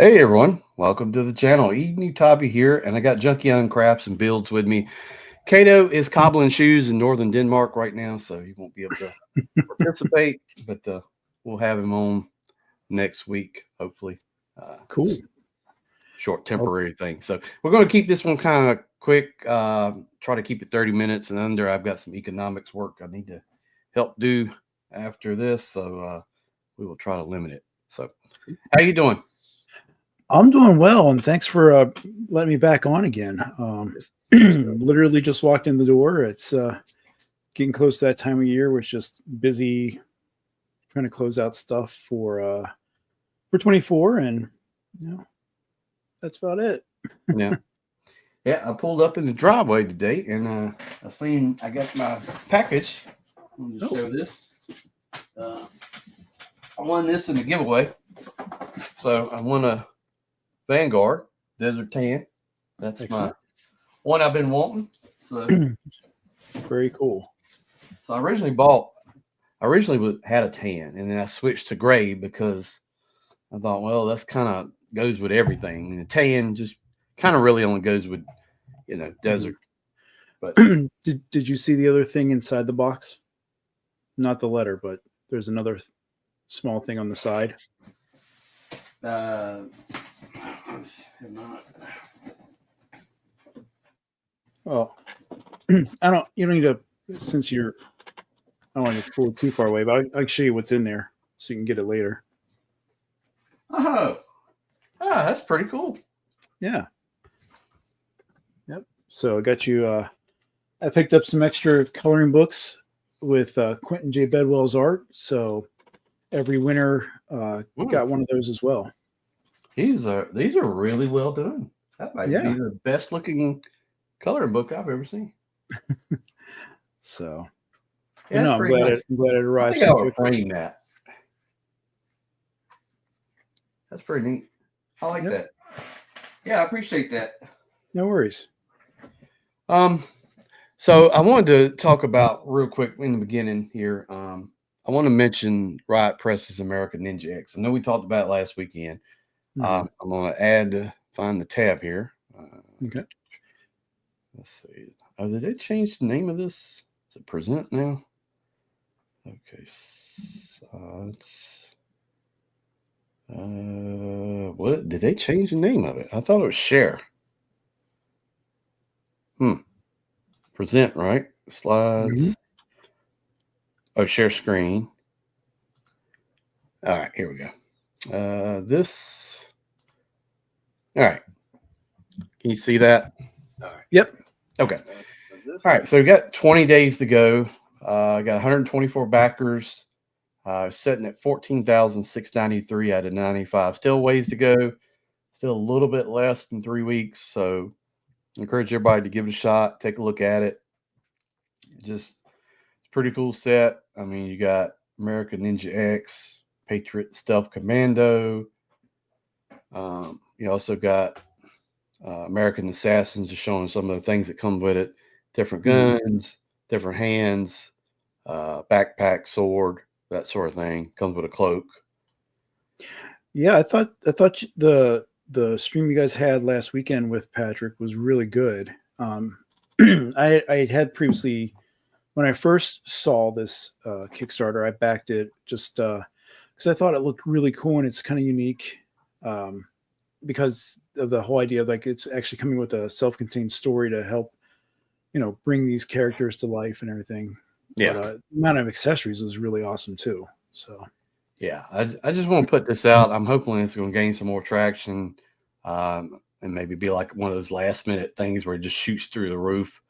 Hey everyone, welcome to the channel. Eden Utabi here, and I got Junkie on Craps and Builds with me. Kato is cobbling shoes in northern Denmark right now, so he won't be able to participate, but we'll have him on next week, hopefully. Cool. Short Oh, temporary thing. So we're going to keep this one kind of quick, try to keep it 30 minutes and under. I've got some economics work I need to help do after this, so we will try to limit it. So how you doing? I'm doing well, and thanks for letting me back on again. Yes, sir. Literally just walked in the door. It's getting close to that time of year where it's just busy trying to close out stuff for 24, and you know that's about it. Yeah. Yeah, I pulled up in the driveway today and I got my package. Let me just Oh, show this. Uh, I won this in the giveaway. So I won a Vanguard Desert Tan. That's my excellent. one I've been wanting. Very cool. So I originally had a tan and then I switched to gray because I thought, well, that's kind of goes with everything. And the tan just kind of really only goes with, desert. But Did you see the other thing inside the box? Not the letter, but there's another small thing on the side. uh, have not. Oh, I don't. You don't need to since you're I don't want to pull it too far away, but I can show you what's in there so you can get it later. Oh, that's pretty cool. Yeah. Yep. So I got you. I picked up some extra coloring books with Quentin J. Bedwell's art. So every winner Mm. got one of those as well. These are really well done. That might be Yeah. the best looking coloring book I've ever seen. So, but Yeah, that's no, pretty nice. I'm glad it I arrived think I so would quickly. frame that. That's pretty neat. I like Yep. that. Yeah, I appreciate that. No worries. Um, so I wanted to talk about real quick in the beginning here. I want to mention Riot Press's American Ninja X. I know we talked about it last weekend. Hmm. I'm going to find the tab here. Okay. Let's see. Oh, did they change the name of this? Is it Present now? Okay. What did they change the name of it? I thought it was Share. Present, right? Hmm. Slides. Oh, share screen. All right, here we go. This. All right. Can you see that? All right. Yep. Okay. All right. So we got 20 days to go. I got 124 backers. Sitting at 14,693 out of 95. Still ways to go. Still a little bit less than 3 weeks. So encourage everybody to give it a shot. Take a look at it. Just it's a pretty cool set. I mean, you got American Ninja X, Patriot Stealth Commando. You also got American Assassins, just showing some of the things that come with it. Different Hmm. guns, different hands, backpack, sword, that sort of thing. Comes with a cloak. Yeah, I thought the stream you guys had last weekend with Patrick was really good. I had previously when I first saw this Kickstarter, I backed it just because I thought it looked really cool and it's kind of unique um, because of the whole idea of like it's actually coming with a self-contained story to help bring these characters to life and everything. But Yeah. the amount of accessories was really awesome too. So Yeah. I just want to put this out. I'm hoping it's going to gain some more traction and maybe be like one of those last minute things where it just shoots through the roof.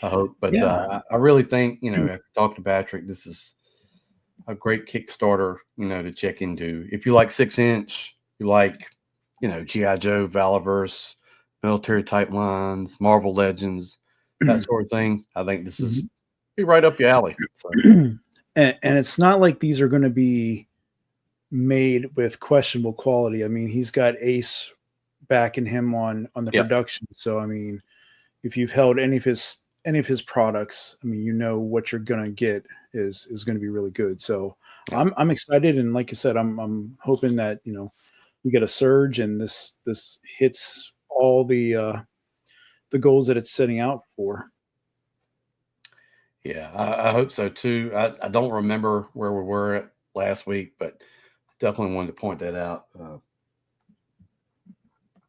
I hope. But yeah, I really think, after talking to Patrick, this is a great Kickstarter, to check into. If you like 6 inch, you like, G.I. Joe, Valiverse, military type lines, Marvel Legends, that sort of thing, I think this is Mhm. be right up your alley. So And it's not like these are going to be made with questionable quality. I mean, he's got Ace backing him on the yeah, production. So I mean, if you've held any of his products, I mean, you know what you're gonna get is going to be really good. So yeah, I'm excited, and like I said, I'm hoping that you get a surge, and this hits all the goals that it's setting out for. Yeah, I hope so too. I don't remember where we were at last week, but definitely wanted to point that out.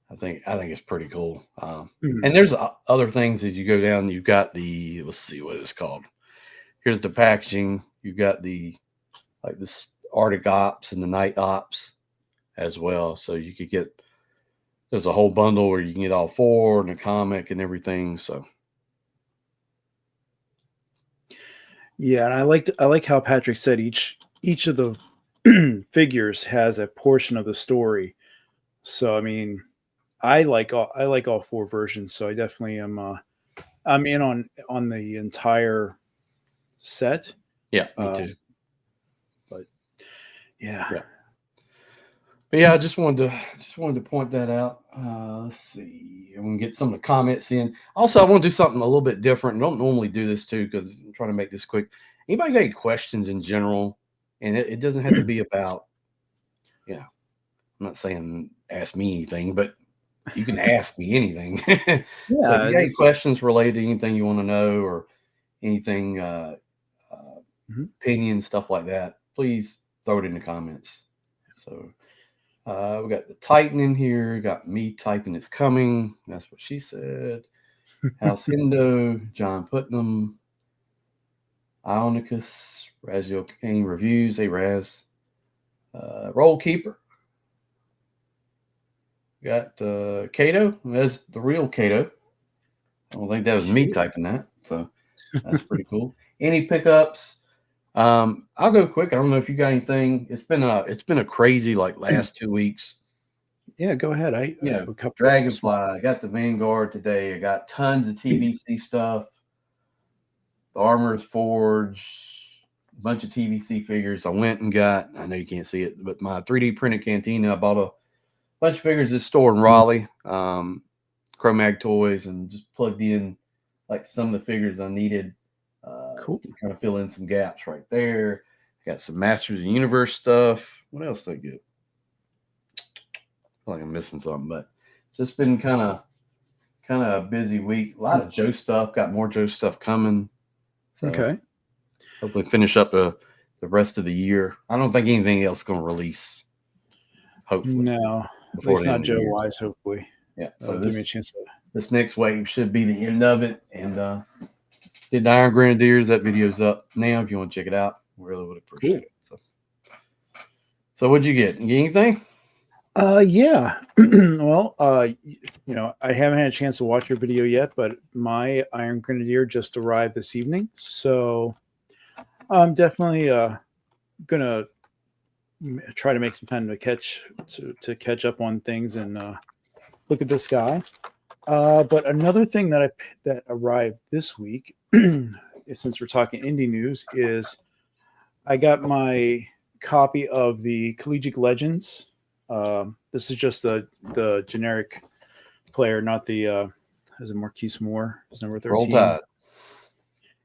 I think it's pretty cool. And there's other things as you go down. You've got let's see what it's called. Here's the packaging. You've got this Arctic Ops and the Night Ops as well. So you could get, there's a whole bundle where you can get all 4 and a comic and everything. So yeah, and I like how Patrick said each of the figures has a portion of the story. So I mean, I like all 4 versions. So I definitely am. I'm in on the entire set. yeah, me too. But yeah. But yeah, I just wanted to point that out. Let's see. I'm gonna get some of the comments in. Also, I want to do something a little bit different. I don't normally do this too because I'm trying to make this quick. Anybody got any questions in general? And it doesn't have to be about, I'm not saying ask me anything, but you can ask me anything. Yeah. So if you got any questions related to anything you want to know or anything, opinions, stuff like that, please throw it in the comments. So we got the Titan in here. We got me typing it's coming. That's what she said. House Hendo, John Putnam, Ionicus, Razio Kane reviews. Hey Raz. Roll Keeper. Got Kato. That's the real Kato. I don't think that was me typing that. So that's pretty cool. Any pickups? I'll go quick. I don't know if you got anything. It's been a crazy last 2 weeks. Yeah, go ahead. Dragonfly. I got the Vanguard today. I got tons of TVC stuff. The Armor's Forge, a bunch of TVC figures. I went and got, I know you can't see it, but my 3D printed Cantina. I bought a bunch of figures at this store in Raleigh, Chromag Toys, and just plugged in some of the figures I needed. Cool. To kind of fill in some gaps right there. Got some Masters of the Universe stuff. What else did I get? I feel like I'm missing something, but it's just been kind of a busy week. A lot of Joe stuff. Got more Joe stuff coming. So okay. Hopefully finish up the rest of the year. I don't think anything else is going to release. Hopefully. No. At least not Joe Wise, hopefully. Yeah. So give me a chance to... this next wave should be the end of it. And did the Iron Grenadiers. That video's up now if you want to check it out. Really would appreciate it. So what'd you get? You get anything? Yeah. Well, I haven't had a chance to watch your video yet, but my Iron Grenadier just arrived this evening. So I'm definitely gonna try to make some time to catch up on things and look at this guy. But another thing that arrived this week, since we're talking indie news, is I got my copy of the Collegiate Legends. This is just the generic player, not the is it Marquise Moore? It's number 13. Roll Tide.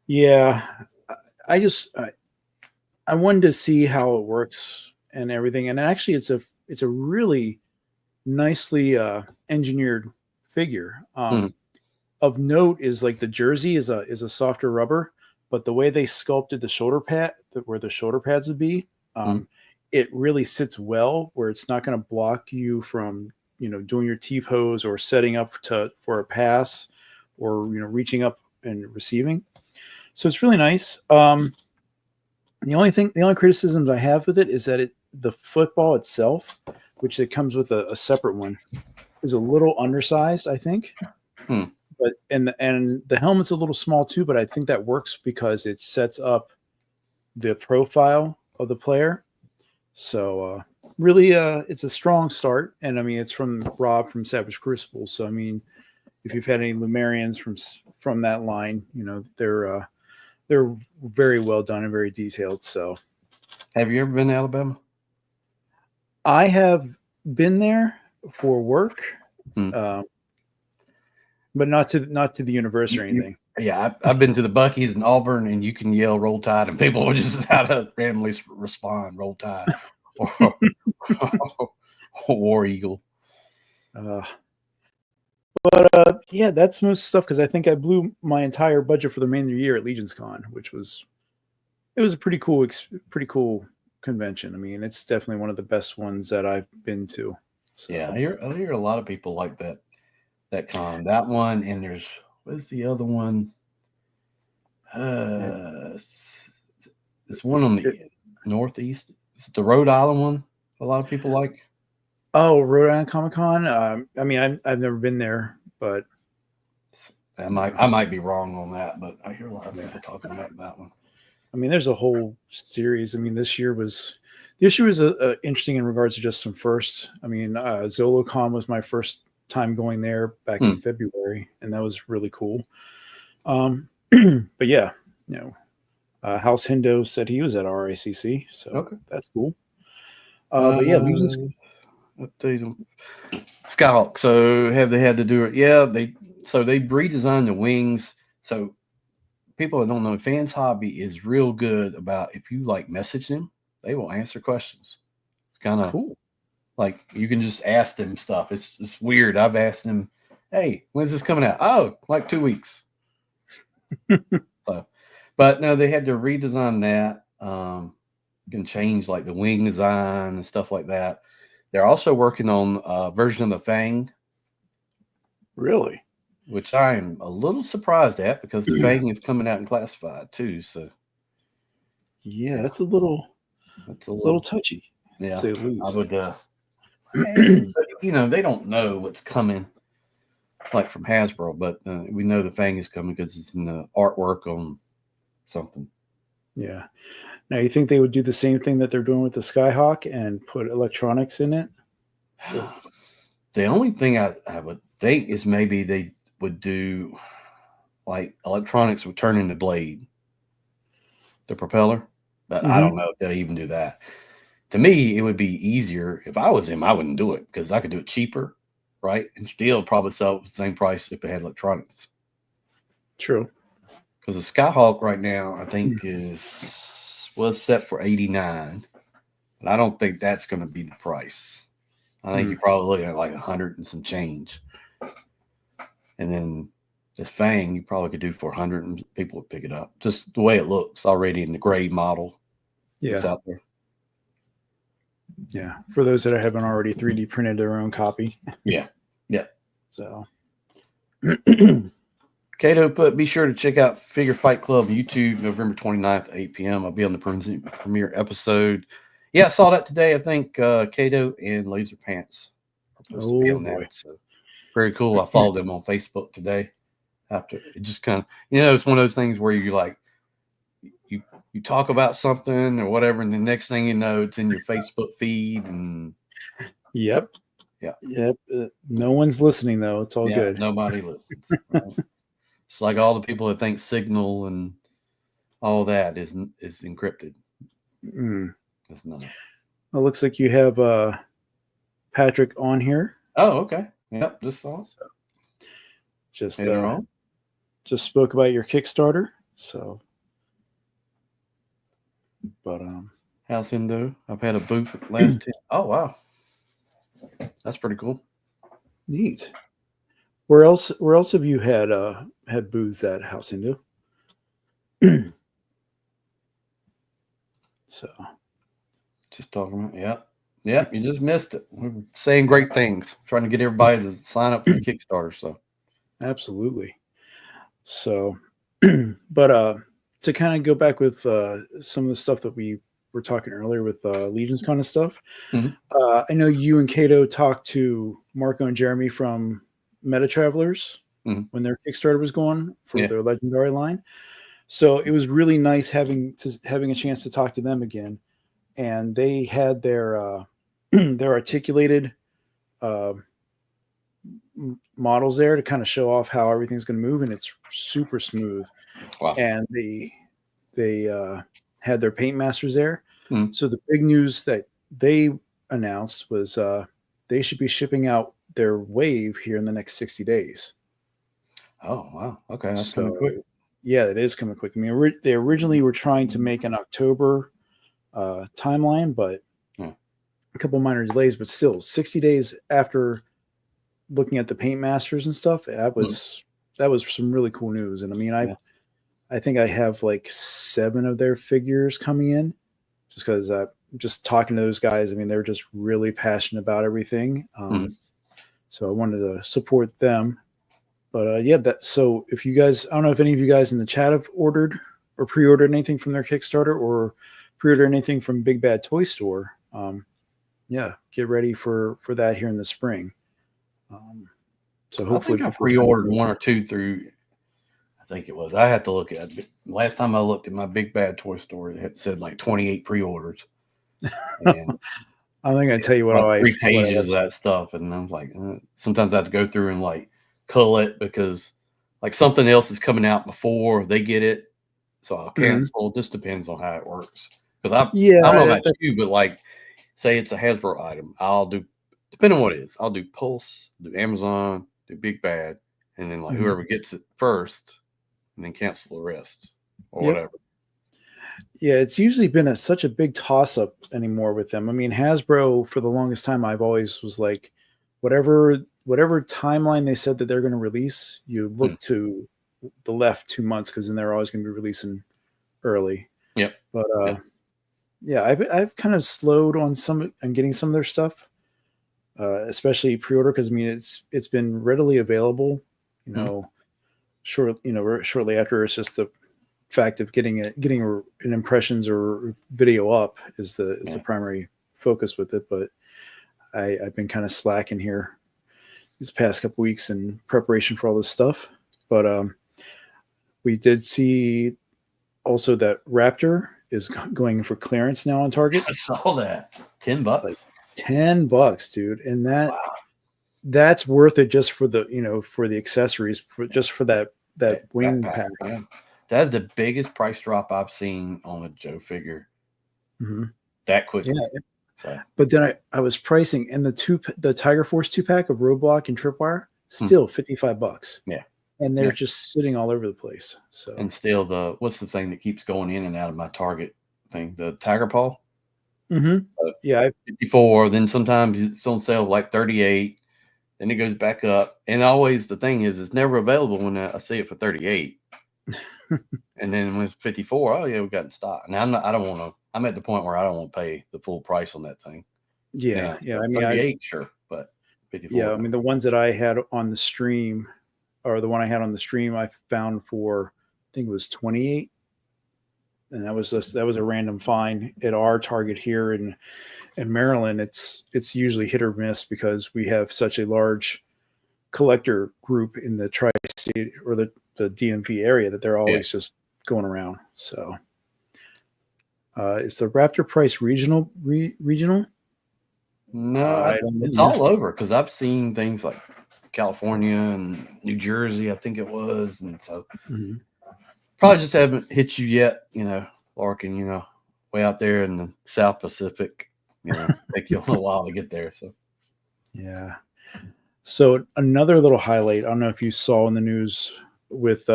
Yeah, I wanted to see how it works and everything, and actually, it's a really nicely engineered figure. Of note is the jersey is a softer rubber, but the way they sculpted the shoulder pad, where the shoulder pads would be, it really sits well where it's not going to block you from doing your T-pose or setting up for a pass or reaching up and receiving. So it's really nice. The only criticisms I have with it is that the football itself, which it comes with a separate one, is a little undersized, I think. But and the helmet's a little small too, but I think that works because it sets up the profile of the player. So really, it's a strong start, and I mean it's from Rob from Savage Crucible. So I mean, if you've had any Lumerians from that line, they're very well done and very detailed. So, have you ever been to Alabama? I have been there for work, but not to the university or anything. Yeah, I've been to the Buc-ee's in Auburn, and you can yell "Roll Tide," and people will just randomly respond "Roll Tide," War Eagle. Yeah, that's most stuff because I think I blew my entire budget for the remainder of the year at Legion's Con, which was a pretty cool convention. I mean, it's definitely one of the best ones that I've been to. So. Yeah, I hear a lot of people like that con. That one, and there's what's the other one? It's one on the northeast. It's the Rhode Island one. A lot of people like. Oh, Rhode Island Comic Con. I mean, I've never been there, but I might be wrong on that, but I hear a lot of people talking about that one. I mean, there's a whole series. I mean, this year was interesting in regards to just some firsts. I mean, ZoloCon was my first time going there back in February, and that was really cool. But yeah, House Hindo said he was at RICC, so that's cool. But yeah, Legion's update them. Skyhawk. So have they had to do it? Yeah, they redesigned the wings. So people that don't know, Fans Hobby is real good about if you like message them, they will answer questions. Kind of cool. Like you can just ask them stuff. It's weird. I've asked them, hey, when's this coming out? Oh, like 2 weeks. So, but no, they had to redesign that. Can change like the wing design and stuff like that. They're also working on a version of the Fang. Really? Which I am a little surprised at because the Fang is coming out in classified too. So yeah, that's a little touchy. Yeah, to say the least. I would. They don't know what's coming, like from Hasbro, but we know the Fang is coming because it's in the artwork on something. Yeah. Now, you think they would do the same thing that they're doing with the Skyhawk and put electronics in it? The only thing I would think is maybe they would do like electronics would turn into blade, the propeller, but I don't know if they'll even do that. To me, it would be easier if I was him. I wouldn't do it because I could do it cheaper, right, and still probably sell it for the same price if it had electronics. True. Because the Skyhawk right now, I think was set for $89, but I don't think that's going to be the price. I think you're probably looking at like 100 and some change. And then the Fang, you probably could do for 100 and people would pick it up. Just the way it looks already in the gray model. It's out there. Yeah. For those that haven't already 3D printed their own copy. Yeah. Yeah. So. Cato be sure to check out Figure Fight Club YouTube, November 29th, 8 p.m. I'll be on the premiere episode. Yeah, I saw that today. I think Cato and Laser Pants are supposed to be on that. So very cool. I followed them on Facebook today. After it just kind of, it's one of those things where you're like, you talk about something or whatever, and the next thing you know, it's in your Facebook feed. And Yep. No one's listening though. It's all good. Nobody listens. Right? It's like all the people that think Signal and all that is encrypted. It's not. It looks like you have Patrick on here. Oh, okay. Yep, just saw it. Just spoke about your Kickstarter. So, but House Hindo. I've had a booth at last 10. Oh wow, that's pretty cool. Neat. Where else have you had booths at House Hindo? So, just talking about you just missed it. We were saying great things, trying to get everybody to sign up for the Kickstarter. So, absolutely. So, but to kind of go back with some of the stuff that we were talking earlier with Legion's kind of stuff. I know you and Cato talked to Marco and Jeremy from Meta Travelers when their Kickstarter was going for their Legendary line. So it was really nice having a chance to talk to them again. And they had their articulated models there to kind of show off how everything's going to move, and it's super smooth. Wow. And they had their paint masters there. So the big news that they announced was they should be shipping out their wave here in the next 60 days. Oh, wow. Okay. That's coming quick. Yeah, it is coming quick. I mean, they originally were trying to make an October timeline, but a couple minor delays, but still 60 days after looking at the Paint Masters and stuff, that was some really cool news. And I mean, I think I have like 7 of their figures coming in, just because just talking to those guys. I mean, they're just really passionate about everything. So I wanted to support them. But so if you guys, I don't know if any of you guys in the chat have ordered or pre-ordered anything from their Kickstarter or pre-ordered anything from Big Bad Toy Store. Get ready for that here in the spring. So hopefully I think I pre-ordered 1 or 2 through. I think it was. I had to look at it. Last time I looked at my Big Bad Toy Store, it said like 28 pre-orders. And I think I tell you what, 3 pages of that stuff, and I was like, sometimes I have to go through and like cull it because like something else is coming out before they get it, so I'll cancel. It just depends on how it works. Because I don't know about you, but like say it's a Hasbro item, I'll do, depending on what it is, I'll do Pulse, do Amazon, do Big Bad, and then like whoever gets it first, and then cancel the rest or whatever. Yeah, it's usually been such a big toss-up anymore with them. I mean, Hasbro, for the longest time, I've always was like, whatever timeline they said that they're going to release, you look to the left 2 months because then they're always going to be releasing early. Yep. But I've kind of slowed on getting some of their stuff, especially pre-order, because I mean it's been readily available. Shortly after, it's just the fact of getting an impressions or video up is the primary focus with it. But I've been kind of slacking here these past couple weeks in preparation for all this stuff. But we did see also that Raptor is going for clearance now on Target. I saw that. $10. Like $10, dude. And that's worth it just for the, for the accessories, just for that wing pack. Yeah. That's the biggest price drop I've seen on a Joe figure. That quickly. Yeah. So. But then I was pricing, and the Tiger Force 2-pack of Roadblock and Tripwire still $55. Yeah. And they're just sitting all over the place. So, and still what's the thing that keeps going in and out of my Target thing? The Tiger Paw. 54. Then sometimes it's on sale like 38. Then it goes back up. And always the thing is, it's never available when I see it for 38. And then when it's 54, oh yeah, we got in stock. Now I'm at the point where I don't want to pay the full price on that thing. Yeah. I mean, 38, sure, but 54. Yeah, I mean, the ones that I had on the stream, or the one I had on the stream, I found for, I think it was 28, and that was a random find at our Target here in Maryland. It's usually hit or miss because we have such a large collector group in the tri-state or the DMV area that they're always just going around. So is the Raptor price regional? No, it's all over, because I've seen things like California and New Jersey, I think it was, and so probably just haven't hit you yet, Larkin, way out there in the South Pacific, take you a little while to get there. So yeah. So another little highlight, I don't know if you saw in the news with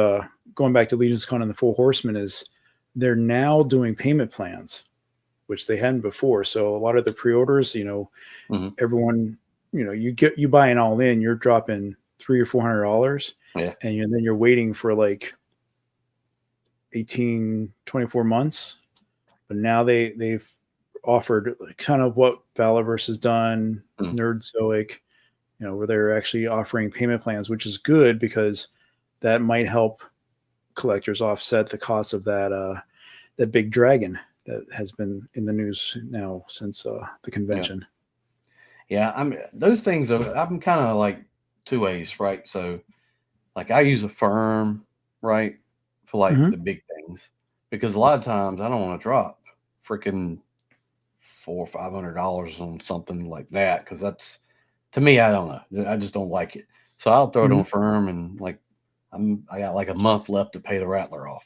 going back to Legion's Con and the Four Horsemen, is they're now doing payment plans, which they hadn't before. So a lot of the pre-orders, everyone, you buy an all in, you're dropping $300 or $400, and then you're waiting for like 18, 24 months. But now they've offered kind of what Valaverse has done, Nerdzoic, where they're actually offering payment plans, which is good because that might help collectors offset the cost of that big dragon that has been in the news now since the convention. Yeah, those things I'm kind of like two ways, right? So like I use a firm, right, for like the big things, because a lot of times I don't want to drop freaking $400 or $500 on something like that, because that's, to me, I don't know, I just don't like it. So I'll throw it on firm, and like I got like a month left to pay the Rattler off.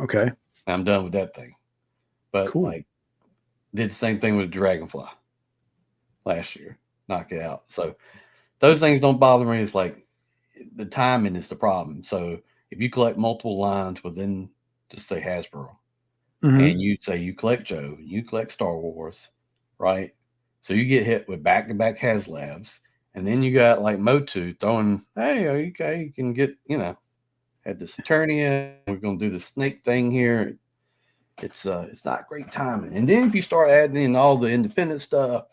Okay, I'm done with that thing. But like did the same thing with Dragonfly last year, knock it out. So those things don't bother me. It's like the timing is the problem. So if you collect multiple lines within, just say Hasbro, and you say you collect Joe, you collect Star Wars, right? So you get hit with back-to-back HasLabs, and then you got like Motu throwing, hey, okay, you can get, had the Saturnia. We're gonna do the snake thing here. It's not great timing. And then if you start adding in all the independent stuff,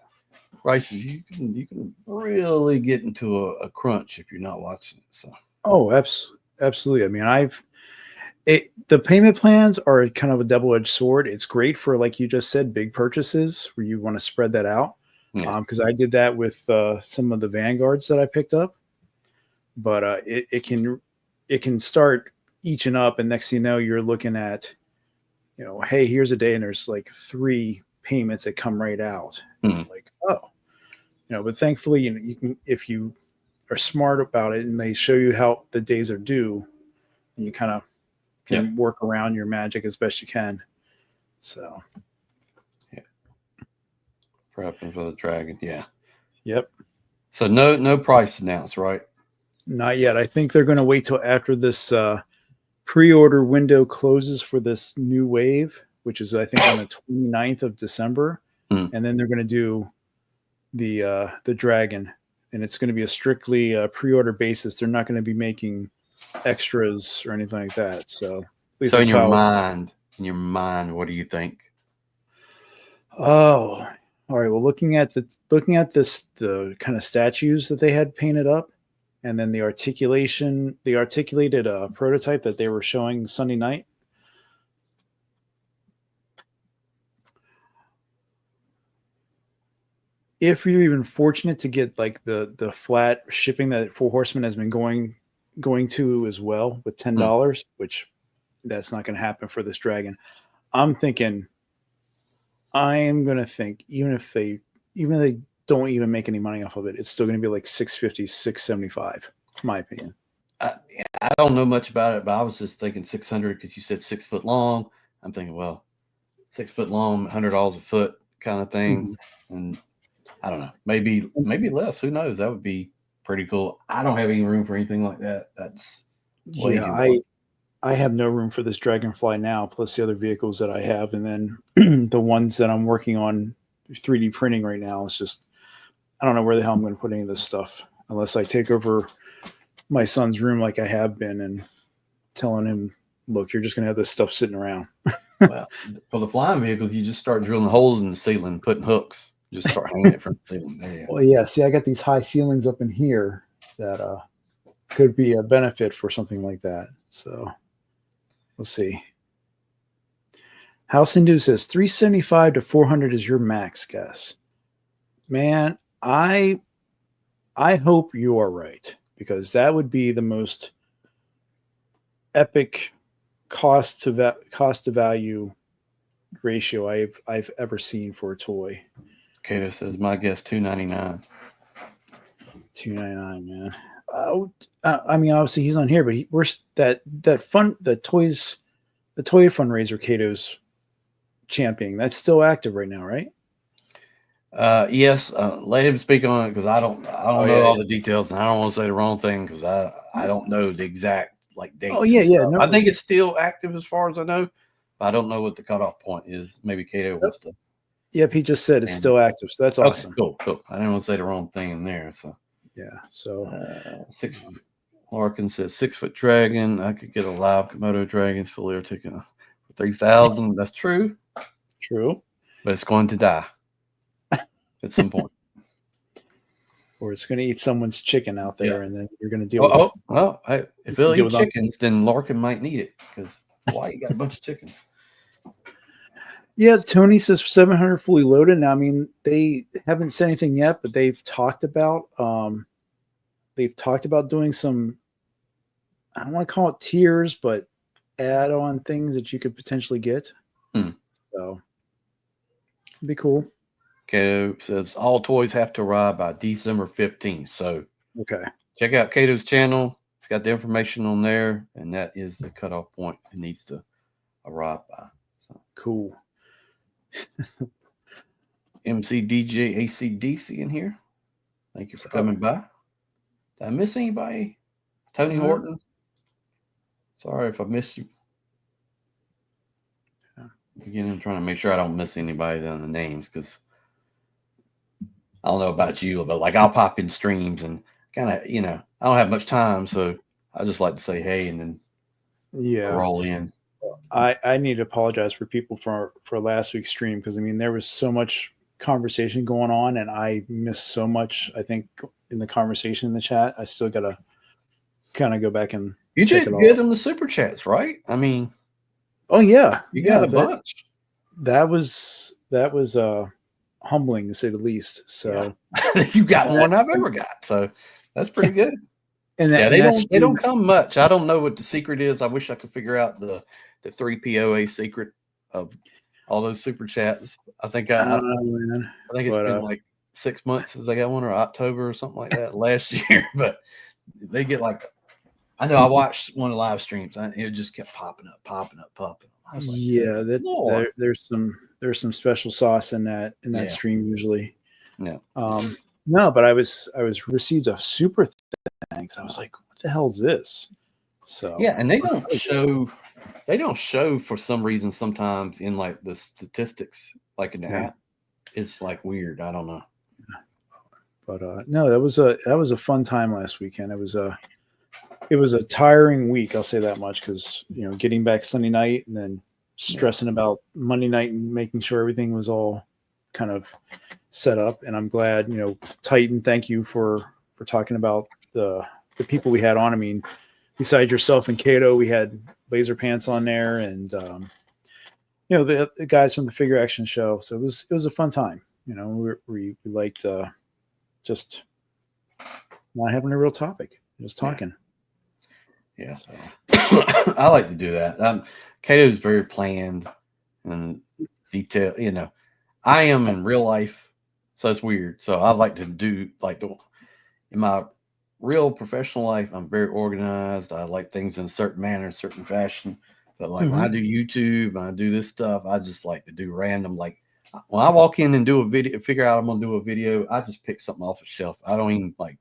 prices, you can really get into a crunch if you're not watching it. So Absolutely. I mean, the payment plans are kind of a double-edged sword. It's great for, like you just said, big purchases where you want to spread that out. yeah. Because I did that with some of the Vanguards that I picked up, but it can start eaching up, and next thing you know, you're looking at, hey, here's a day, and there's like 3 payments that come right out. Like, oh, but thankfully, you can, if you are smart about it and they show you how the days are due, and you kind of can work around your magic as best you can. So, Prepping for the dragon. Yeah. Yep. So no price announced, right? Not yet. I think they're going to wait till after this pre-order window closes for this new wave, which is, I think, on the 29th of December. And then they're going to do the dragon, and it's going to be a strictly pre-order basis. They're not going to be making extras or anything like that. So in your mind, what do you think? Oh, all right. Well, looking at the kind of statues that they had painted up, and then the articulated prototype that they were showing Sunday night. If you're even fortunate to get like the flat shipping that Four Horsemen has been going to as well with $10, which that's not going to happen for this dragon. I'm going to think even if they don't even make any money off of it, it's still going to be like $650, $675, in my opinion. I don't know much about it, but I was just thinking 600 because you said 6 foot long. I'm thinking, well, 6 foot long, $100 a foot kind of thing. And I don't know, maybe less. Who knows? That would be pretty cool. I don't have any room for anything like that. That's way too much. I have no room for this Dragonfly now, plus the other vehicles that I have, and then the ones that I'm working on 3D printing right now. It's just, I don't know where the hell I'm going to put any of this stuff unless I take over my son's room like I have been and telling him, look, you're just going to have this stuff sitting around. Well, for the flying vehicles, you just start drilling holes in the ceiling, putting hooks. Just start hanging it from the ceiling. There. Well, yeah. See, I got these high ceilings up in here that could be a benefit for something like that. So we'll see. House Hindu says 375 to 400 is your max guess. Man, I hope you are right, because that would be the most epic cost to value ratio I've ever seen for a toy. Kato says my guess $299. $299, man. I mean, obviously he's on here, but the toy fundraiser Kato's championing, that's still active right now, right? Yes. Let him speak on it, because I don't know all the details, and I don't want to say the wrong thing because I don't know the exact dates. Oh yeah. No, I think it's still active as far as I know, but I don't know what the cutoff point is. Maybe Kato wants to. Yep, he just said it's still active, so that's awesome. Cool. I didn't want to say the wrong thing in there. So yeah. So Larkin says 6 foot dragon. I could get a live Komodo dragon fully articulated for 3,000. That's true. True. But it's going to die at some point. Or it's going to eat someone's chicken out there, and then you're going to deal with. Well, hey, if it'll eat chickens, then Larkin might need it, because why you got a bunch of chickens? Yeah, Tony says 700 fully loaded. Now, I mean, they haven't said anything yet, but they've talked about doing some, I don't want to call it tiers, but add-on things that you could potentially get. So it'd be cool. Kato says all toys have to arrive by December 15th. So okay, check out Kato's channel. It's got the information on there, and that is the cutoff point it needs to arrive by. So cool. MCDJ ACDC in here. Thank you for coming by. Did I miss anybody? Tony Horton. Sorry if I missed you. Again, I'm trying to make sure I don't miss anybody down the names, because I don't know about you, but like I'll pop in streams and kind of, I don't have much time, so I just like to say hey and then Yeah. roll in. I need to apologize for people for last week's stream, because I mean there was so much conversation going on and I missed so much. I think in the conversation in the chat, I still gotta kind of go back and You check did it all good out. on the super chats, right? I mean, Oh yeah, you yeah. got a bunch. That was humbling to say the least. So Yeah. You got more than I've ever got, so that's pretty good. Yeah, they don't come much. I don't know what the secret is. I wish I could figure out the 3POA secret of all those super chats. I think I don't know, man. I think it's been like 6 months since I got one, or October or something like that last year. But they get like, I know I watched one of the live streams and it just kept popping up. I was like, yeah, there's some special sauce in that stream usually. Yeah. No, but I was received a super thanks. I was like, what the hell is this? So yeah, and they don't show for some reason sometimes in like the statistics, like in the app. It's like weird. I don't know. But no, that was a fun time last weekend. It was a tiring week, I'll say that much, because getting back Sunday night and then stressing about Monday night and making sure everything was all kind of set up. And I'm glad, Titan, thank you for talking about the people we had on. I mean, besides yourself and Cato, we had Laser Pants on there, and the guys from the Figure Action Show. So it was a fun time. We liked just not having a real topic, just talking. Yeah. So. I like to do that. Cato is very planned and detailed. I am in real life, so it's weird. So I like to do in my real professional life, I'm very organized. I like things in a certain manner, a certain fashion. But like when I do YouTube, when I do this stuff, I just like to do random. Like when I walk in and do a video, figure out I'm gonna do a video, I just pick something off the shelf. I don't even like.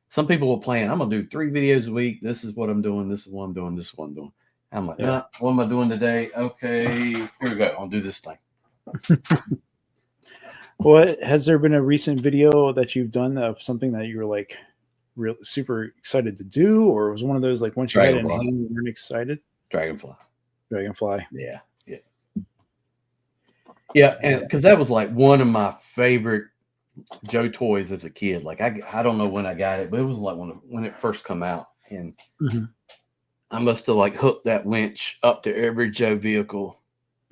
Some people will plan, I'm gonna do 3 videos a week. This is what I'm doing. This is what I'm doing. This is what I'm doing. I'm like, nah, what am I doing today? Okay, here we go. I'll do this thing. Well, has there been a recent video that you've done of something that you were like real super excited to do, or was one of those like once you had it in hand, you weren't excited? Dragonfly. Yeah. And because that was like one of my favorite Joe toys as a kid. Like I don't know when I got it, but it was like when it first come out, and I must have like hooked that winch up to every Joe vehicle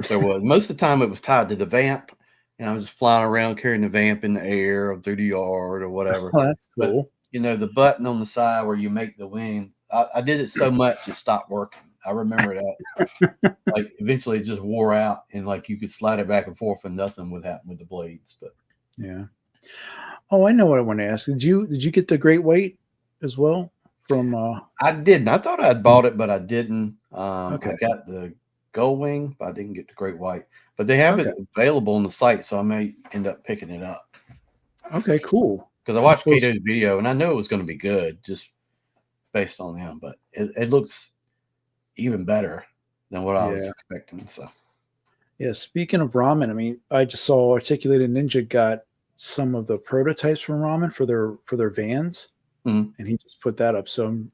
there was. Most of the time it was tied to the vamp, and I was just flying around carrying the vamp in the air or through the yard or whatever. Oh, that's cool. But the button on the side where you make the wing, I did it so much it stopped working. I remember that. Like eventually it just wore out, and like you could slide it back and forth and nothing would happen with the blades. But yeah. Oh, I know what I want to ask. Did you get the Great White as well from? I didn't. I thought I'd bought it, but I didn't. Okay. I got the Gold Wing, but I didn't get the Great White. But they have it available on the site, so I may end up picking it up. Okay, cool. Because I watched Cato's video, and I knew it was going to be good just based on him. But it looks even better than what I was expecting. So, yeah. Speaking of ramen, I mean, I just saw Articulated Ninja got some of the prototypes from ramen for their vans, and he just put that up. So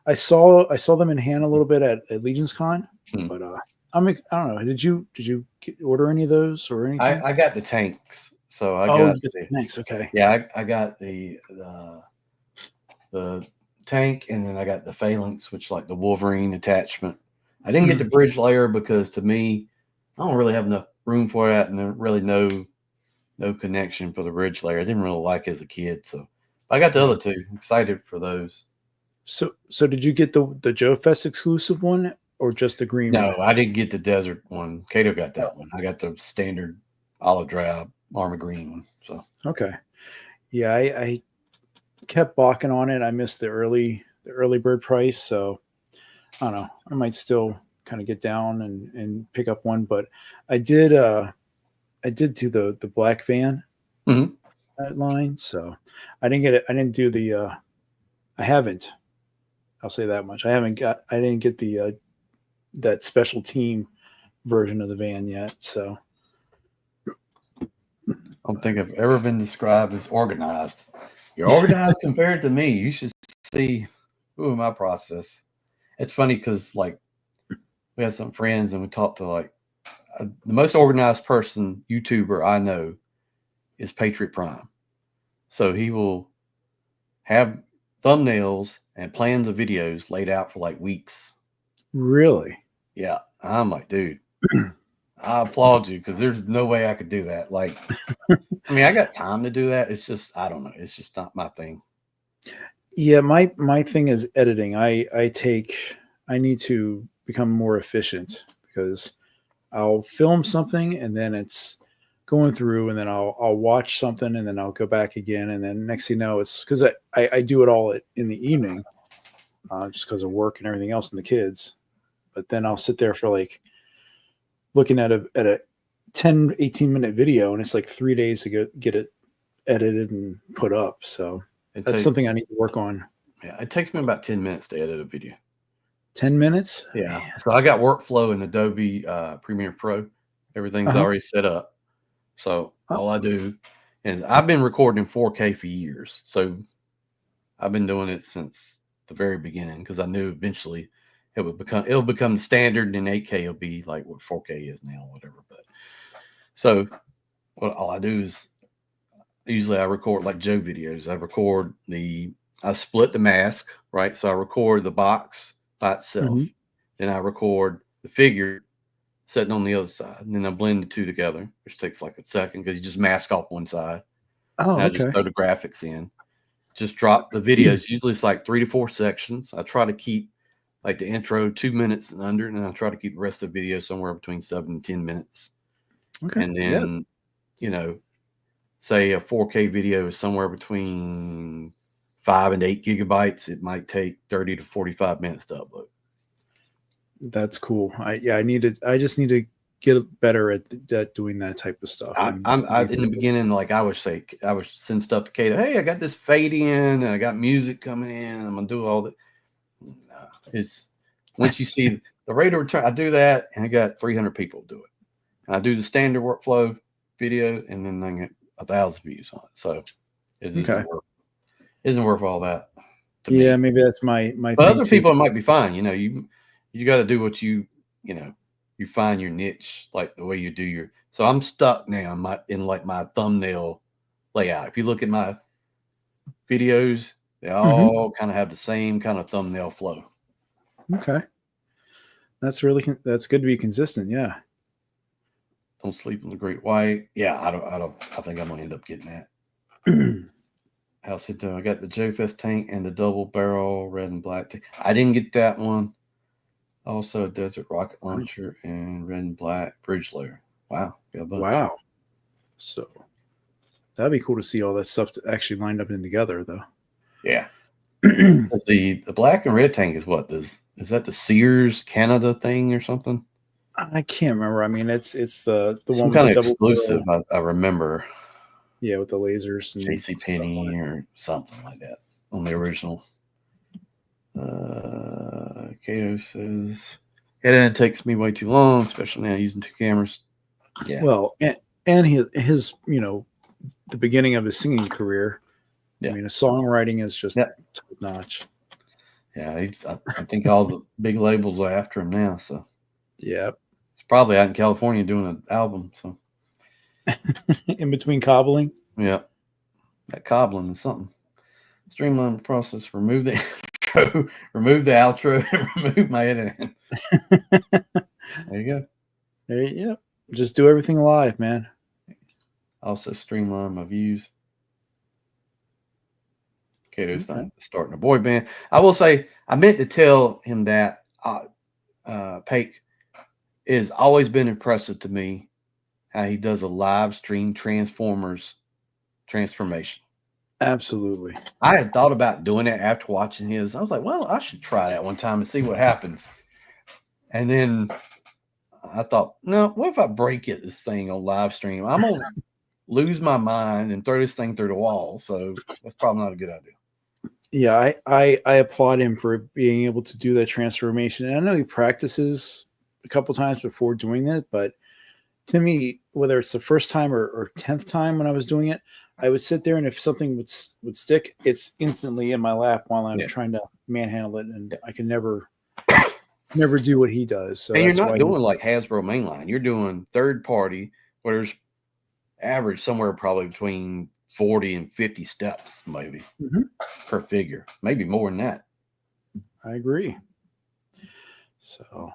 I saw them in hand a little bit at Legion's Con, but I don't know. Did you order any of those or anything? I got the tanks, so I got the tanks. Okay, yeah, I got the tank, and then I got the phalanx, which like the Wolverine attachment. I didn't get the bridge layer because to me, I don't really have enough room for that, and really no connection for the bridge layer. I didn't really like it as a kid, so I got the other two. I'm excited for those. So did you get the Joe Fest exclusive one or just the green one? No, I didn't get the desert one. Cato got that one. I got the standard olive drab armor green one. So okay, yeah, I kept balking on it. I missed the early bird price, so I don't know. I might still kind of get down and pick up one, but I did do the black van line, so I didn't get it. I didn't do the I haven't. I'll say that much. I didn't get the that special team version of the van yet. So I don't think I've ever been described as organized. You're organized compared to me. You should see my process. It's funny because like we had some friends and we talked to like the most organized person YouTuber I know is Patriot Prime. So he will have thumbnails and plans of videos laid out for like weeks. Really? Yeah, I'm like, dude, I applaud you because there's no way I could do that. Like, I mean, I got time to do that. It's just I don't know. It's just not my thing. Yeah, my thing is editing. I need to become more efficient because I'll film something and then it's going through and then I'll watch something and then I'll go back again and then next thing you know it's because I do it all in the evening just because of work and everything else and the kids. But then I'll sit there for like looking at a 10, 18-minute video and it's like 3 days to get it edited and put up. So that's something I need to work on. Yeah, it takes me about 10 minutes to edit a video. 10 minutes? Yeah. Man. So I got workflow in Adobe Premiere Pro. Everything's already set up. So all I do is I've been recording in 4K for years. So I've been doing it since the very beginning because I knew eventually it'll become the standard and 8K will be like what 4K is now, whatever. But so what all I do is usually I record like Joe videos. I split the mask, right? So I record the box by itself. Mm-hmm. Then I record the figure sitting on the other side. And then I blend the two together, which takes like a second because you just mask off one side. Oh, and I just throw the graphics in. Just drop the videos. Usually it's like 3 to 4 sections. I try to keep like the intro 2 minutes and under, and then I try to keep the rest of the video somewhere between 7 and 10 minutes. Okay. And then, say a 4K video is somewhere between 5 and 8 gigabytes. It might take 30 to 45 minutes to upload. That's cool. I just need to get better at doing that type of stuff. In the beginning, like I would send stuff to Kato. Hey, I got this fade in, and I got music coming in. I'm gonna do all that. It's once you see the rate of return, I do that, and I got 300 people do it. And I do the standard workflow video, and then I get 1,000 views on it. So it isn't worth all that. Yeah, maybe that's my. But other people, it might be fine. You got to do what you find your niche, like the way you do your. So I'm stuck now in my thumbnail layout. If you look at my videos, they all kind of have the same kind of thumbnail flow. Okay, that's good to be consistent. Yeah. Don't Sleep in the Great White. Yeah, I think I'm gonna end up getting that. How's it doing? I got the Joe Fest tank and the double barrel red and black tank. I didn't get that one. Also, a desert rocket launcher and red and black bridge layer. Wow. Wow. So that'd be cool to see all that stuff actually lined up in together, though. Yeah. The black and red tank is what? Is that the Sears Canada thing or something? I can't remember. I mean, it's the some one kind of exclusive. I remember. Yeah, with the lasers and JCPenney or something like that on the original. Kato says it takes me way too long, especially now using 2 cameras. Yeah. Well, and his the beginning of his singing career. Yeah. I mean, his songwriting is just top notch. Yeah, I think all the big labels are after him now. So yeah, he's probably out in California doing an album. So in between cobbling. Yeah, that cobbling is something. Streamline the process. Remove the intro, remove the outro, and remove my editing. There you go. Yeah, just do everything live, man. Also streamline my views. Kato's starting a boy band. I will say, I meant to tell him that Pake has always been impressive to me how he does a live stream Transformers transformation. Absolutely. I had thought about doing it after watching his. I was like, well, I should try that one time and see what happens. And then I thought, no, what if I break this thing on live stream? I'm going to lose my mind and throw this thing through the wall. So that's probably not a good idea. Yeah, I applaud him for being able to do that transformation. And I know he practices a couple times before doing it, but to me, whether it's the first time or 10th time when I was doing it, I would sit there, and if something would stick, it's instantly in my lap while I'm trying to manhandle it, and I can never do what he does. So And you're that's not why doing like Hasbro mainline. You're doing third party, where there's average somewhere probably between 40 and 50 steps, maybe per figure, maybe more than that. I agree. So,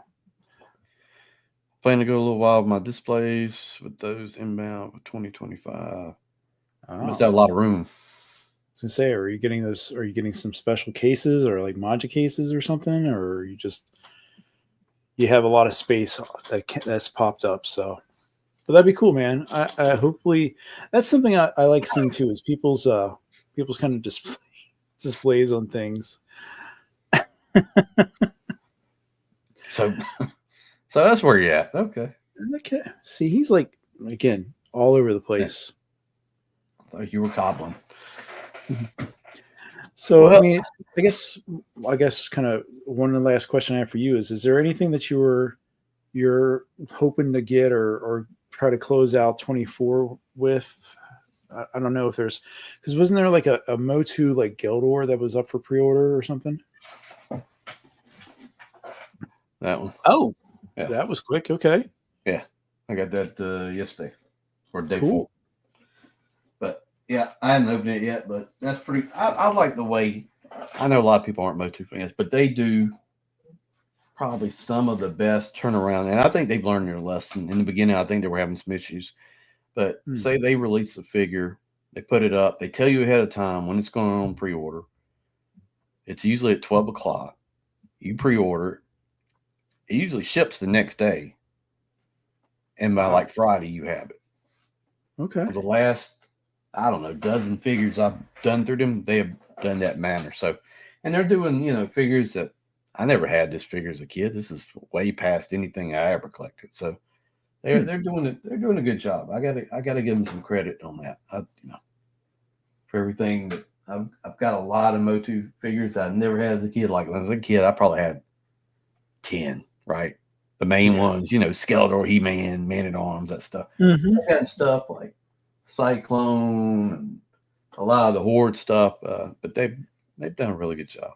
plan to go a little while with my displays with those inbound for 2025. Must have a lot of room. I was gonna say, are you getting those? Are you getting some special cases or like Maja cases or something, or you have a lot of space that's popped up? So, but that'd be cool, man. I hopefully that's something I like seeing too, is people's kind of displays on things. So that's where you're at. Okay. See, he's like, again, all over the place. I thought you were cobbling. So, well, I mean, I guess kind of one of the last question I have for you is there anything that you're hoping to get or try to close out 24 with? I don't know if there's, because wasn't there like a Motu like Geldor that was up for pre-order or something? That one. Oh, yeah. That was quick. Okay. Yeah. I got that yesterday or day before. But yeah, I haven't opened it yet, but that's pretty, I like the way, I know a lot of people aren't Motu fans, but they do probably some of the best turnaround. And I think they've learned their lesson. In the beginning, I think they were having some issues. But say they release a figure, they put it up, they tell you ahead of time when it's going on pre-order. It's usually at 12 o'clock. You pre-order it. It usually ships the next day. And by like Friday, you have it. Okay. For the last, I don't know, dozen figures I've done through them, they have done that manner. So, and they're doing, figures that I never had this figure as a kid. This is way past anything I ever collected. So they're doing it. They're doing a good job. I gotta give them some credit on that. For everything that I've got a lot of Motu figures I never had as a kid. Like when I was a kid, I probably had 10, right? The main ones, Skeletor, He-Man, Man-at-Arms, that stuff. I've had stuff like Cyclone and a lot of the Horde stuff, but they've done a really good job.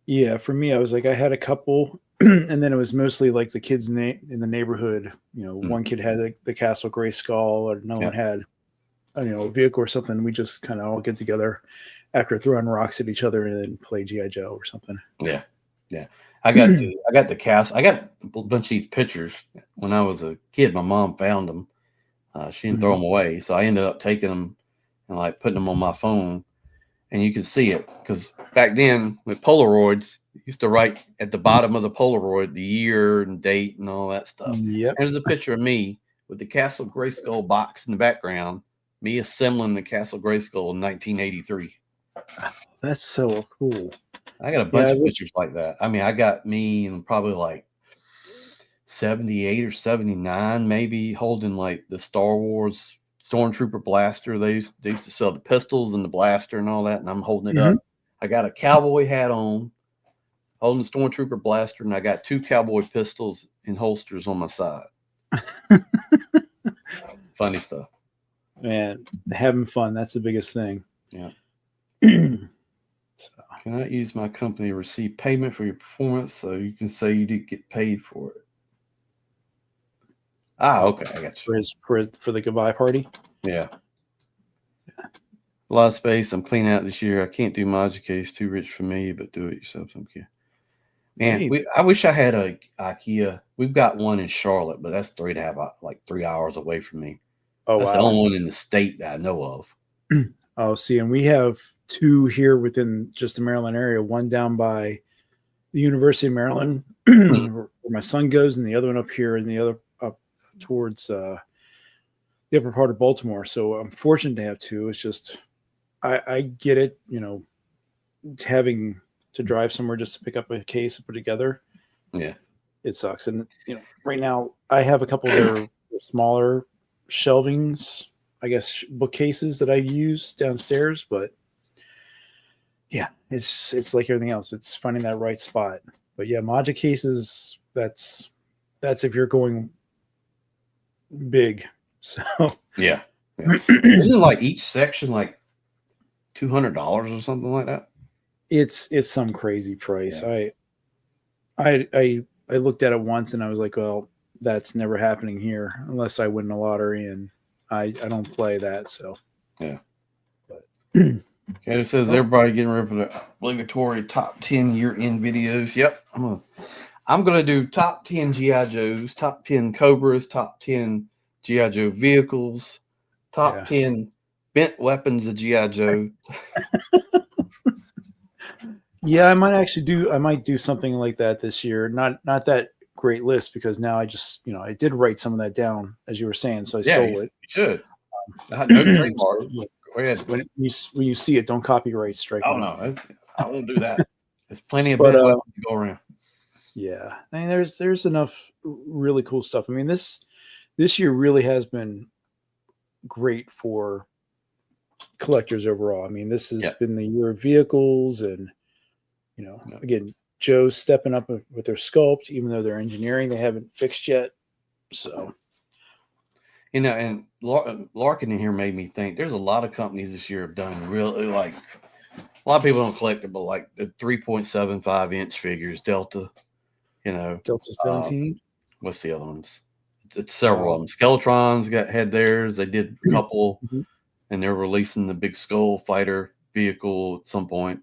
Yeah, for me, I was like, I had a couple, and then it was mostly like the kids in the neighborhood. One kid had the Castle Grayskull, or another one had, a vehicle or something. We just kind of all get together after throwing rocks at each other and then play G.I. Joe or something. Yeah. I got the castle. I got a bunch of these pictures when I was a kid. My mom found them. She didn't throw them away, so I ended up taking them and like putting them on my phone. And you can see it because back then with Polaroids, you used to write at the bottom of the Polaroid the year and date and all that stuff. Yep. There's a picture of me with the Castle Grayskull box in the background, me assembling the Castle Grayskull in 1983. That's so cool. I got a bunch of pictures like that. I mean, I got me in probably like 78 or 79, maybe, holding like the Star Wars Stormtrooper blaster. They used to sell the pistols and the blaster and all that, and I'm holding it up. I got a cowboy hat on, holding the Stormtrooper blaster, and I got 2 cowboy pistols in holsters on my side. Funny stuff. Man, having fun, that's the biggest thing. Yeah. Cannot use my company to receive payment for your performance, so you can say you didn't get paid for it. Okay, I got you. For the goodbye party? Yeah. A lot of space. I'm cleaning out this year. I can't do Maja case, too rich for me, but do it yourself. Okay. Man, I wish I had a IKEA. We've got one in Charlotte, but that's 3 hours away from me. Oh, that's the only one in the state that I know of. Oh, see, and we have 2 here within just the Maryland area. One down by the University of Maryland, where my son goes, and the other one up here, and the other up towards the upper part of Baltimore. So I'm fortunate to have 2. It's just I get it, having to drive somewhere just to pick up a case and put together. Yeah, it sucks. And right now I have a couple of their smaller shelvings, I guess, bookcases that I use downstairs, but yeah, it's like everything else. It's finding that right spot. But yeah, Maja cases, that's if you're going big. So yeah. Isn't like each section like $200 or something like that? it's some crazy price. Yeah. I looked at it once and I was like, well, that's never happening here unless I win the lottery, and I don't play that. So Yeah. but Okay, it says everybody getting rid of the obligatory top 10 year-end videos. Yep, I'm gonna do top 10 GI Joes, top 10 Cobras, top 10 GI Joe vehicles, top 10 bent weapons of GI Joe. Yeah, I might do something like that this year. Not that great list, because now I just, I did write some of that down as you were saying, so I stole it. You should. No trademark. Go ahead. When you see it, don't copyright strike. Oh no, I won't do that. There's plenty of But, bent weapons to go around. Yeah, I mean, there's enough really cool stuff. I mean, this year really has been great for collectors overall. I mean, this has been the year of vehicles, and again, Joe's stepping up with their sculpt, even though their engineering they haven't fixed yet. So, and Larkin in here made me think there's a lot of companies this year have done really, like, a lot of people don't collect it, but like the 3.75-inch figures, Delta, Delta 17. What's the other ones? It's several of them. Skeletron's had theirs. They did a couple, and they're releasing the big Skull Fighter vehicle at some point.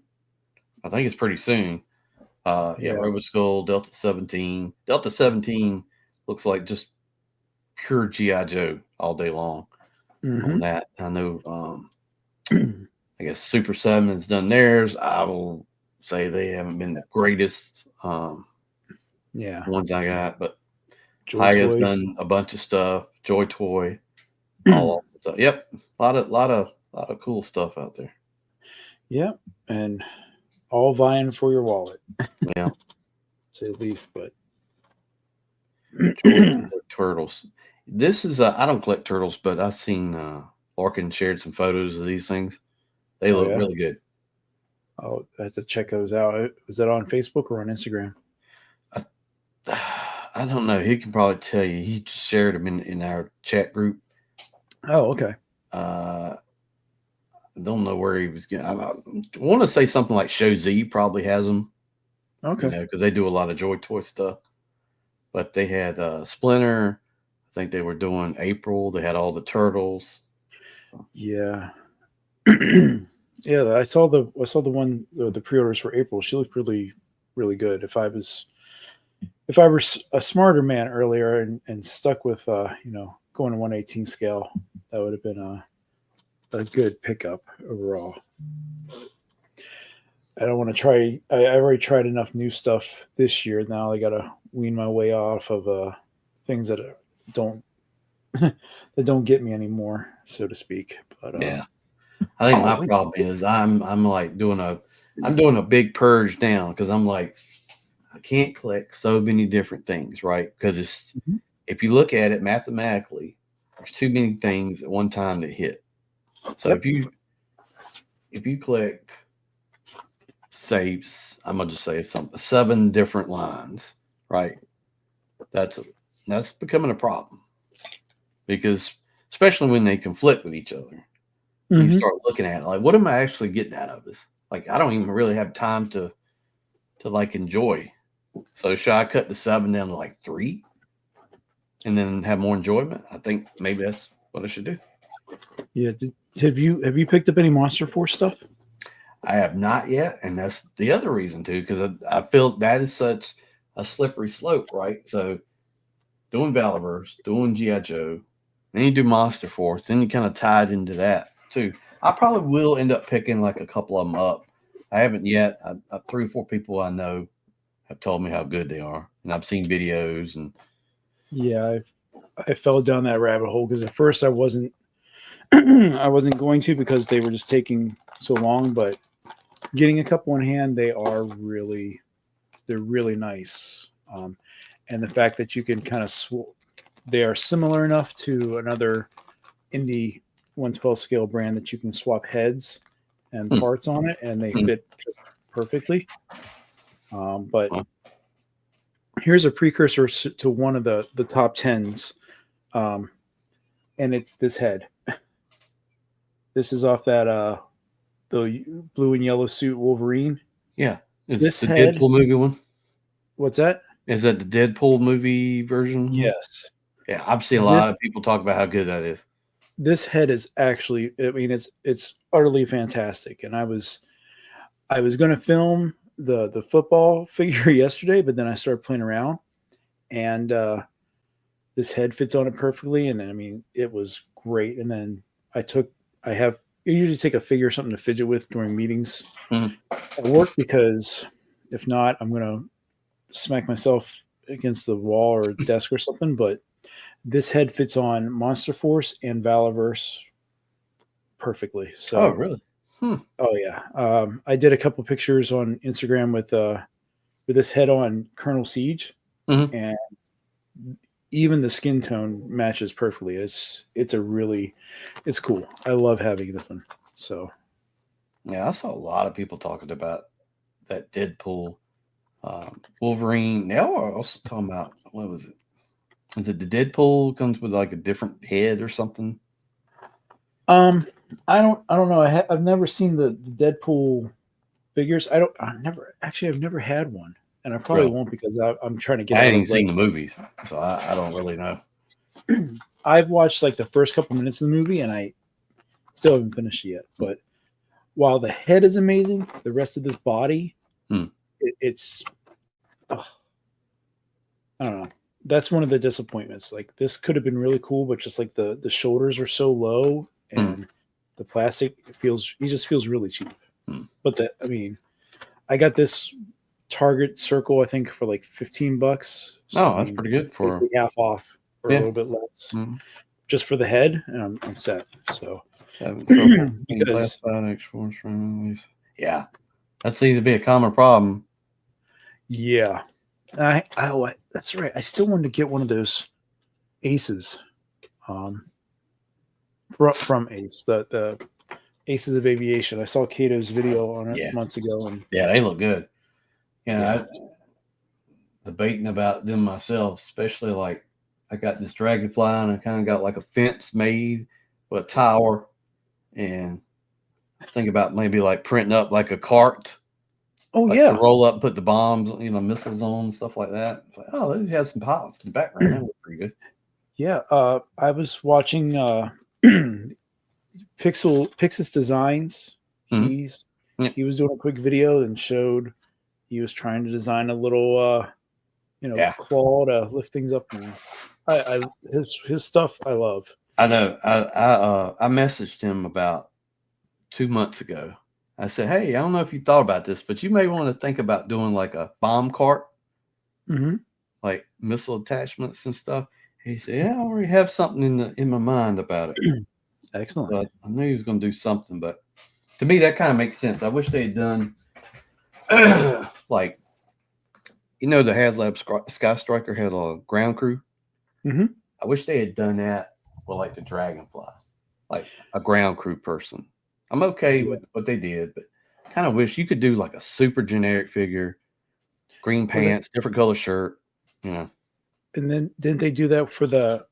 I think it's pretty soon. Robo Skull, Delta 17. Delta 17 looks like just pure GI Joe all day long. On that, I know. I guess Super 7 has done theirs. I will say they haven't been the greatest ones I got, but Haya's done a bunch of stuff. Joy Toy, all stuff. Yep, a lot of cool stuff out there. Yep, and all vying for your wallet. Yeah, say the least. But turtles. This is I don't collect turtles, but I've seen Larkin shared some photos of these things. They look really good. Oh, I have to check those out. Was that on Facebook or on Instagram? I don't know. He can probably tell you. He shared them in our chat group. Oh, okay. I don't know where he was getting. I want to say something like Show Z probably has them. Okay. Because they do a lot of Joy Toy stuff. But they had Splinter. I think they were doing April. They had all the turtles. Yeah. Yeah, I saw the one, the pre-orders for April. She looked really, really good. If I were a smarter man earlier and stuck with going to 1/18 scale, that would have been a good pickup overall. I don't want to try. I already tried enough new stuff this year. Now I got to wean my way off of things that don't that don't get me anymore, so to speak. But I think my problem is I'm like doing a big purge now, because I'm like, I can't collect so many different things, right? Because it's if you look at it mathematically, there's too many things at one time that hit. So if you collect, say, I'm gonna just say 7 different lines, right? That's becoming a problem, because especially when they conflict with each other. You start looking at it like, what am I actually getting out of this? Like, I don't even really have time to like enjoy. So should I cut the 7 down to like 3 and then have more enjoyment? I think maybe that's what I should do. Yeah. Have you picked up any Monster Force stuff? I have not yet, and that's the other reason too, because I feel that is such a slippery slope, right? So doing Valorverse, doing GI Joe, then you do Monster Force, then you kind of tied into that too. I probably will end up picking like a couple of them up. I haven't yet. 3 or 4 people I know have told me how good they are, and I've seen videos. And I fell down that rabbit hole because at first I wasn't going to, because they were just taking so long. But getting a couple in hand, they're really nice. And the fact that you can kind of they are similar enough to another indie 1/12 scale brand that you can swap heads and parts on it, and they fit just perfectly. But here's a precursor to one of the top 10s. and it's this head. This is off that the blue and yellow suit Wolverine. Yeah. Is This the head- Deadpool movie one? What's that? Is that the Deadpool movie version? Yes. Yeah, I've seen a lot of people talk about how good that is. This head is actually, I mean, it's utterly fantastic. And I was going to film the football figure yesterday, but then I started playing around, and this head fits on it perfectly. And I mean, it was great. And then I usually take a figure or something to fidget with during meetings at work, because if not, I'm going to smack myself against the wall or desk or something. But this head fits on Monster Force and Valaverse perfectly. So, oh, really? Oh yeah. I did a couple pictures on Instagram with this head on Colonel Siege, and even the skin tone matches perfectly. It's cool. I love having this one. So yeah, I saw a lot of people talking about that Deadpool, Wolverine. They were also talking about, what was it? Is it the Deadpool comes with like a different head or something? I don't know. I've never seen the Deadpool figures. I've never had one, and I probably won't, because I'm trying to get. I ain't seen the movies, so I don't really know. I've watched like the first couple minutes of the movie, and I still haven't finished it yet. But while the head is amazing, the rest of this body, it's I don't know. That's one of the disappointments. Like, this could have been really cool, but just like the shoulders are so low, and the plastic he just feels really cheap. But I got this Target Circle, I think, for like $15. So, that's pretty good for half off or a little bit less, just for the head, and I'm set. So because yeah, that seems to be a common problem. Yeah, that's right. I still wanted to get one of those Aces, from Ace, the Aces of Aviation. I saw Kato's video on it months ago, and they look good. I'm debating about them myself, especially like I got this Dragonfly, and I kind of got like a fence made with a tower, and I think about maybe like printing up like a cart. Oh, like to roll up, put the bombs, missiles on, stuff like that. It's like, oh, they have some pilots in the background. That look pretty good. Yeah, I was watching Pixis Designs. He was doing a quick video and showed he was trying to design a little claw to lift things up. And his stuff I love. I know. I messaged him about 2 months ago. I said, hey, I don't know if you thought about this, but you may want to think about doing like a bomb cart, like missile attachments and stuff. He said, yeah, I already have something in my mind about it. Excellent. So I knew he was going to do something, but to me, that kind of makes sense. I wish they had done like, the HasLab Sky Striker had a ground crew. I wish they had done that with like the Dragonfly, like a ground crew person. I'm okay with what they did, but kind of wish you could do like a super generic figure, green pants, different color shirt, And then didn't they do that for the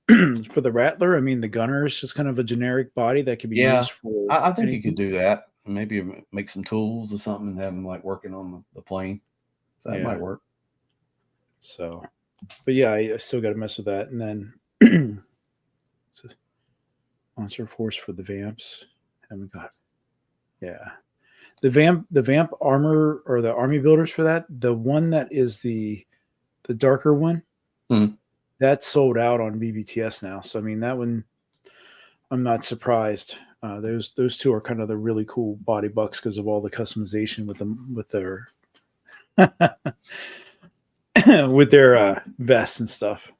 for the Rattler? I mean, the Gunner is just kind of a generic body that could be used for. I think you could do that. Maybe make some tools or something and have them like working on the plane. So that might work. So, but yeah, I still got to mess with that. And then Monster Force for the Vamps. Haven't got. Yeah, the Vamp armor, or the army builders for that. The one that is the darker one, that's sold out on BBTS now. So I mean, that one, I'm not surprised. Those two are kind of the really cool body bucks because of all the customization with their with their vests and stuff.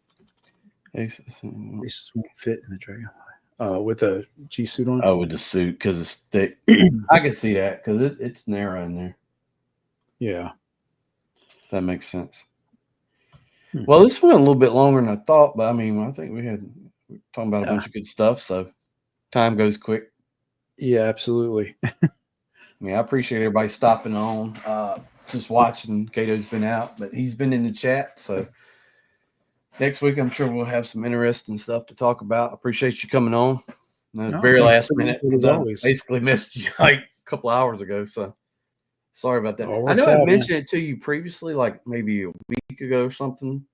Aces won't fit in the Dragonfly. With a G suit on. Oh, with the suit, because it's thick. I can see that because it's narrow in there. Yeah, that makes sense. Well, this went a little bit longer than I thought, but I mean, I think we're talking about a bunch of good stuff, so time goes quick. Yeah, absolutely. I appreciate everybody stopping on, just watching. Kato's been out, but he's been in the chat, so next week, I'm sure we'll have some interesting stuff to talk about. I appreciate you coming on. No, Very thanks last for being minute, here because as I always. basically missed you like a couple hours ago. So sorry about that. All I know works I out, man. mentioned it to you previously, like maybe a week ago or something,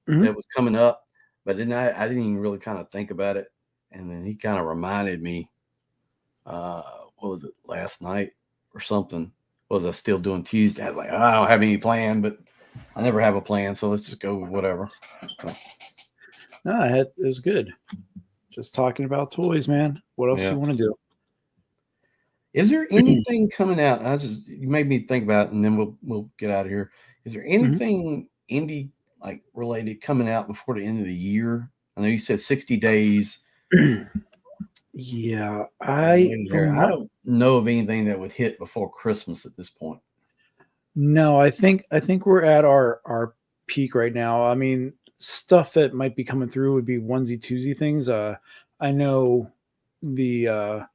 Mhm. that was coming up, but then I didn't even really kind of think about it. And then he kind of reminded me, what was it, last night or something? Was I still doing Tuesday? I was like, I don't have any plan, but I never have a plan, so let's just go with whatever. No, it was good. Just talking about toys, man. What else Yeah. you want to do? Is there anything coming out? You made me think about it, and then we'll get out of here. Is there anything indie like related coming out before the end of the year? I know you said 60 days. Yeah, I don't know of anything that would hit before Christmas at this point. No, I think we're at our peak right now. I mean, stuff that might be coming through would be onesie twosie things. I know the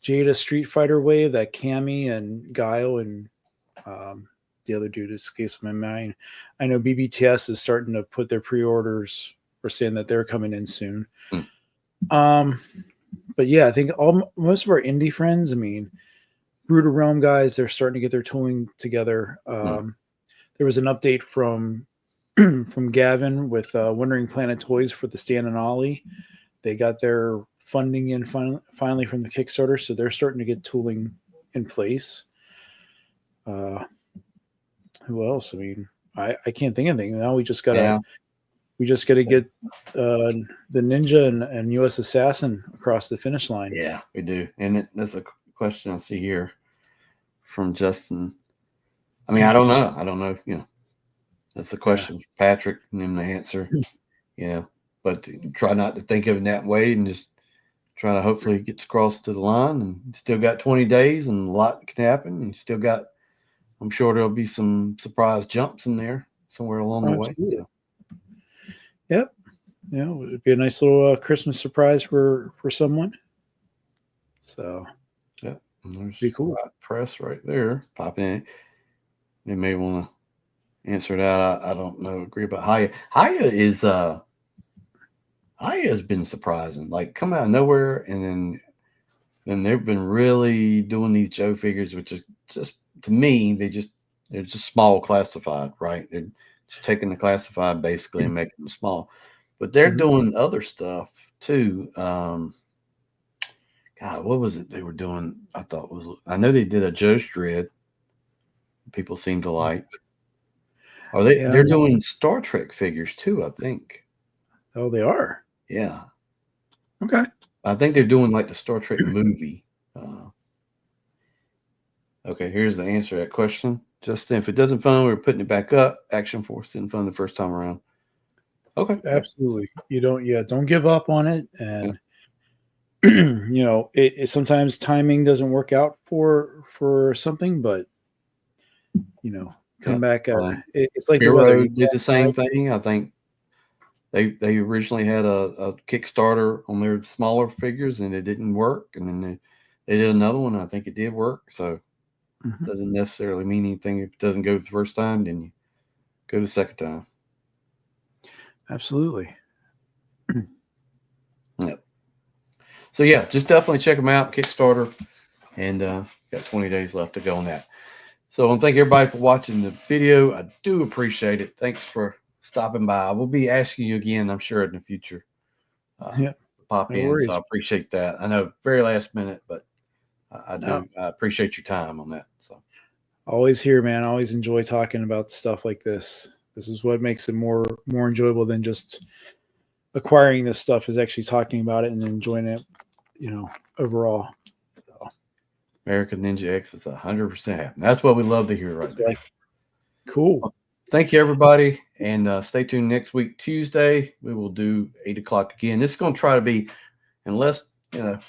Jada Street Fighter wave that Cammy and Guile and the other dude escapes my mind. I know BBTS is starting to put their pre-orders or saying that they're coming in soon. But yeah, I think most of our indie friends, I mean, Brutal Realm guys, they're starting to get their tooling together. There was an update from from Gavin with Wandering Planet Toys for the Stan and Ollie. They got their funding in finally from the Kickstarter, so they're starting to get tooling in place. Who else? I mean, I can't think of anything. Now we just gotta get the Ninja and US Assassin across the finish line. Yeah, we do. And there's a question I see here from Justin. I mean, I don't know. You know, that's the question. Yeah. Patrick, and then the answer. But try not to think of it that way, and just try to hopefully it gets across to the line. And you still got 20 days, and a lot can happen. And you still got, I'm sure there'll be some surprise jumps in there somewhere along the way. So. Yep. Yeah, it'd be a nice little Christmas surprise for someone. So, yeah, there's be cool. Press right there popping in. They may want to answer that. I don't know. Agree about Haya. Haya has been surprising. Like come out of nowhere, and then they've been really doing these Joe figures, which is just to me they're just small classified, right? They're just taking the classified basically and making them small. But they're doing other stuff too. God, what was it they were doing? I know they did a Judge Dredd. People seem to like. Are they? They're doing Star Trek figures too, I think. Oh, they are. Yeah. Okay. I think they're doing like the Star Trek movie. Okay, here's the answer to that question. Justin, if it doesn't fund, we're putting it back up. Action Force didn't fund the first time around. Okay. Absolutely. You don't give up on it. And it sometimes timing doesn't work out for something, but come back. It's like the weather. Did the same thing. I think they originally had a Kickstarter on their smaller figures and it didn't work. And then they did another one. And I think it did work. So it doesn't necessarily mean anything. If it doesn't go the first time, then you go the second time. Absolutely. Yep. So yeah, just definitely check them out, Kickstarter, and got 20 days left to go on that. So I want to thank everybody for watching the video. I do appreciate it. Thanks for stopping by. We'll be asking you again, I'm sure, in the future. Pop in. So I appreciate that. I know very last minute, but I do. I appreciate your time on that. So always here, man. I always enjoy talking about stuff like this. This is what makes it more enjoyable than just acquiring this stuff, is actually talking about it and enjoying it, overall. So. American Ninja X is 100% happy. That's what we love to hear right now. Cool. Well, thank you, everybody. And stay tuned next week, Tuesday. We will do 8 o'clock again. This is going to try to be, unless, the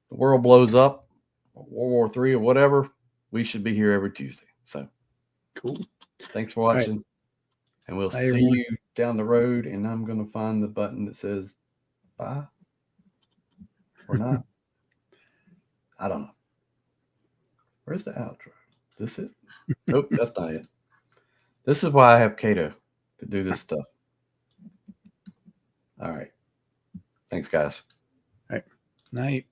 world blows up, World War III or whatever, we should be here every Tuesday. So cool. Thanks for watching. Right. And we'll see you down the road. And I'm going to find the button that says bye or not. I don't know. Where's the outro? Is this it? Nope, that's not it. This is why I have Kato to do this stuff. All right. Thanks, guys. Night.